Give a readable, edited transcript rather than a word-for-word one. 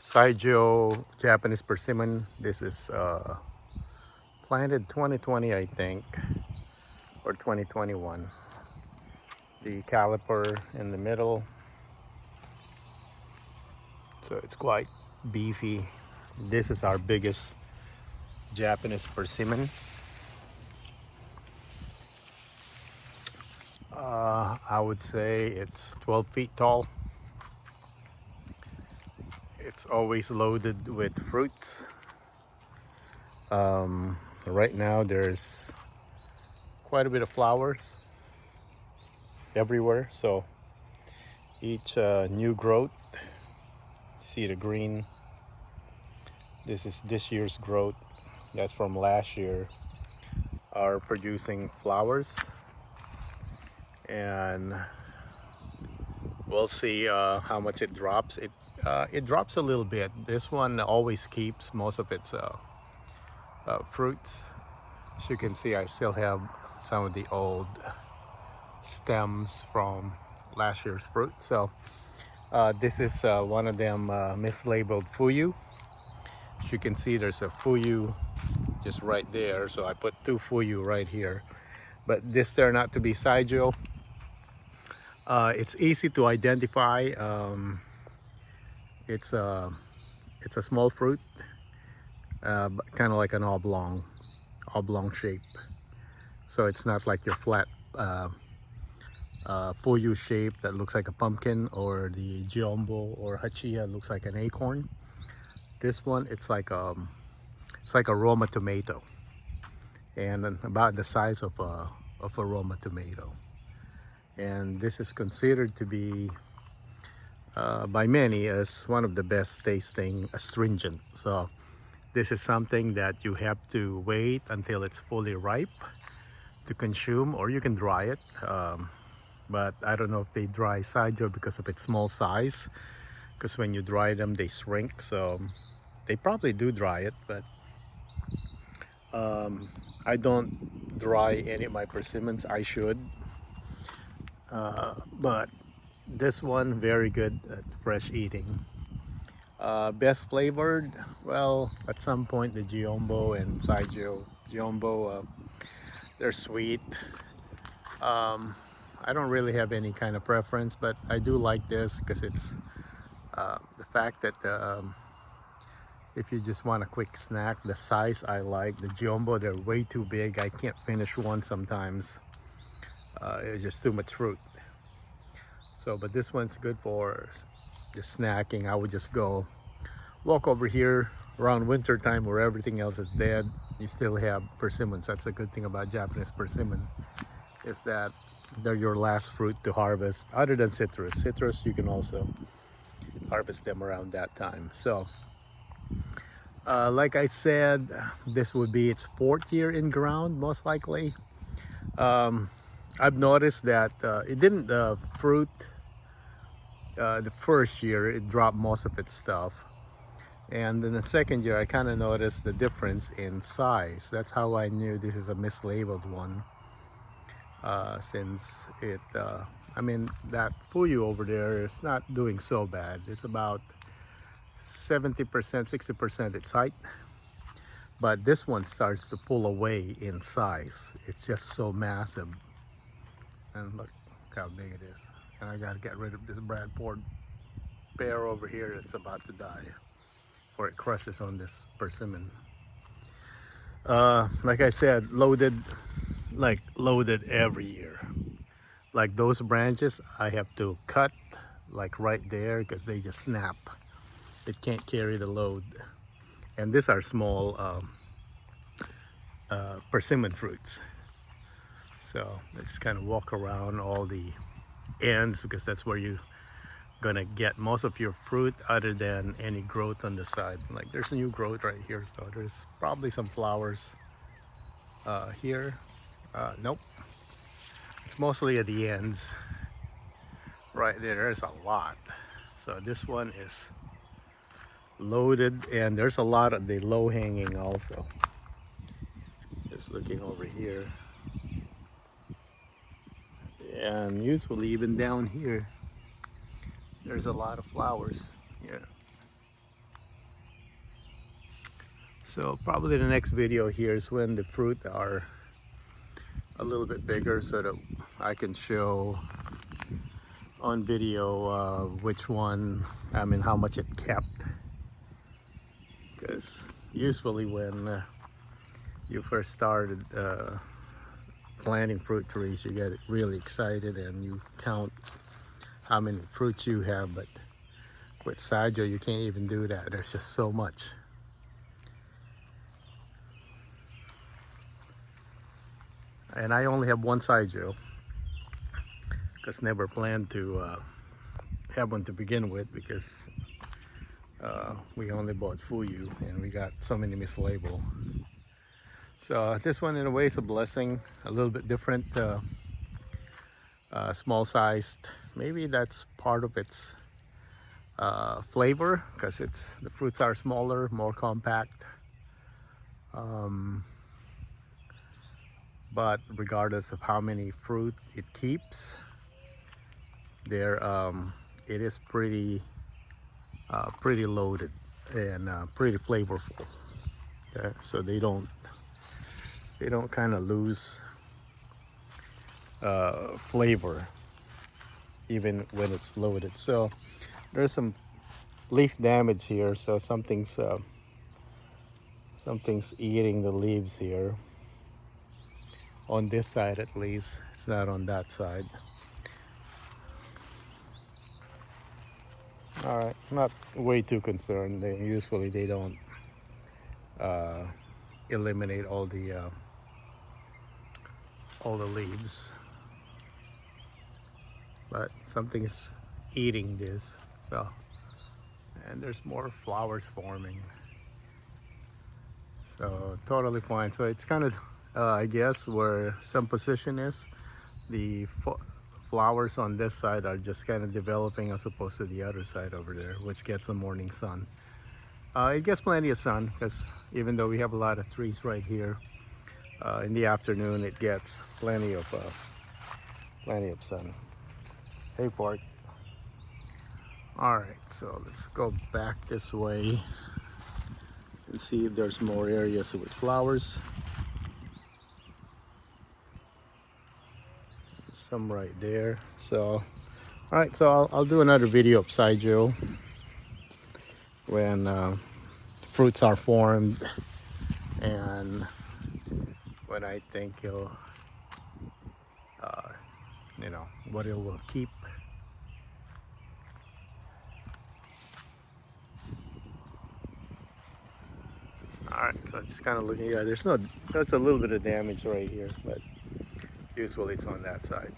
Saijo Japanese Persimmon. This is planted 2020, I think, or 2021. The caliper in the middle, so it's quite beefy. This is our biggest Japanese persimmon. I would say it's 12 feet tall. It's always loaded with fruits. Right now there's quite a bit of flowers everywhere, so each new growth, see the green, this is this year's growth, that's from last year, are producing flowers, and we'll see how much it drops. It drops a little bit. This one always keeps most of its fruits. As you can see, I still have some of the old stems from last year's fruit. So this is one of them mislabeled fuyu. As you can see, there's a fuyu just right there, so I put two fuyu right here, but this turned out to be Saijo. It's easy to identify. It's a small fruit, kind of like an oblong shape. So it's not like your flat fuyu shape that looks like a pumpkin, or the Jumbo or Hachiya looks like an acorn. This one, it's like a Roma tomato, and about the size of a Roma tomato. And this is considered to be by many as one of the best tasting astringent. So this is something that you have to wait until it's fully ripe to consume, or you can dry it. But I don't know if they dry Saijo because of its small size, because when you dry them they shrink, so they probably do dry it. But I don't dry any of my persimmons. I should, but this one very good at fresh eating. Best flavored, well, at some point the Jumbo and Saijo. Jumbo, they're sweet. I don't really have any kind of preference, but I do like this because it's the fact that if you just want a quick snack, the size I like. The Jumbo, they're way too big. I can't finish one sometimes. It's just too much fruit. So, but this one's good for just snacking. I would just go walk over here around winter time where everything else is dead. You still have persimmons. That's a good thing about Japanese persimmon, is that they're your last fruit to harvest, other than citrus. Citrus, you can also harvest them around that time. So like I said, this would be its 4th year in ground, most likely. I've noticed that it didn't fruit the first year. It dropped most of its stuff, and then the second year I kind of noticed the difference in size. That's how I knew this is a mislabeled one, since it I mean, that fuyu over there is not doing so bad. It's about 70%, 60% its height, but this one starts to pull away in size. It's just so massive. And look how big it is. And I gotta get rid of this Bradford pear over here that's about to die before it crushes on this persimmon. Like I said, loaded every year. Like those branches I have to cut like right there because they just snap. It can't carry the load. And these are small persimmon fruits. So let's kind of walk around all the ends, because that's where you're gonna get most of your fruit, other than any growth on the side. Like there's a new growth right here, so there's probably some flowers here. Nope, it's mostly at the ends. Right there, there's a lot. So this one is loaded, and there's a lot of the low hanging also. Just looking over here. And usually even down here there's a lot of flowers. Yeah, So probably the next video here is when the fruit are a little bit bigger, so that I can show on video which one, I mean how much it kept. Because usually when you first started planting fruit trees, you get really excited and you count how many fruits you have, but with Saijo you can't even do that. There's just so much. And I only have one Saijo because never planned to have one to begin with, because we only bought Fuyu and we got so many mislabeled. So this one in a way is a blessing, a little bit different, small sized. Maybe that's part of its flavor, because the fruits are smaller, more compact. But regardless of how many fruit it keeps, it is pretty loaded and pretty flavorful. Okay? So they don't kind of lose flavor even when it's loaded. So there's some leaf damage here, so something's eating the leaves here. On this side at least, it's not on that side. All right, not way too concerned. Usually they don't eliminate all the leaves, but something's eating this. So, and there's more flowers forming. So totally fine. So it's kind of I guess where some position is, the flowers on this side are just kind of developing as opposed to the other side over there, which gets the morning sun. It gets plenty of sun, because even though we have a lot of trees right here, in the afternoon it gets plenty of sun. Hey, Pork. All right, so let's go back this way and see if there's more areas with flowers. Some right there. So all right, so I'll do another video of Saijo when fruits are formed and when I think he'll what it will keep. All right, so just kind of looking. Yeah, that's a little bit of damage right here, but usually it's on that side.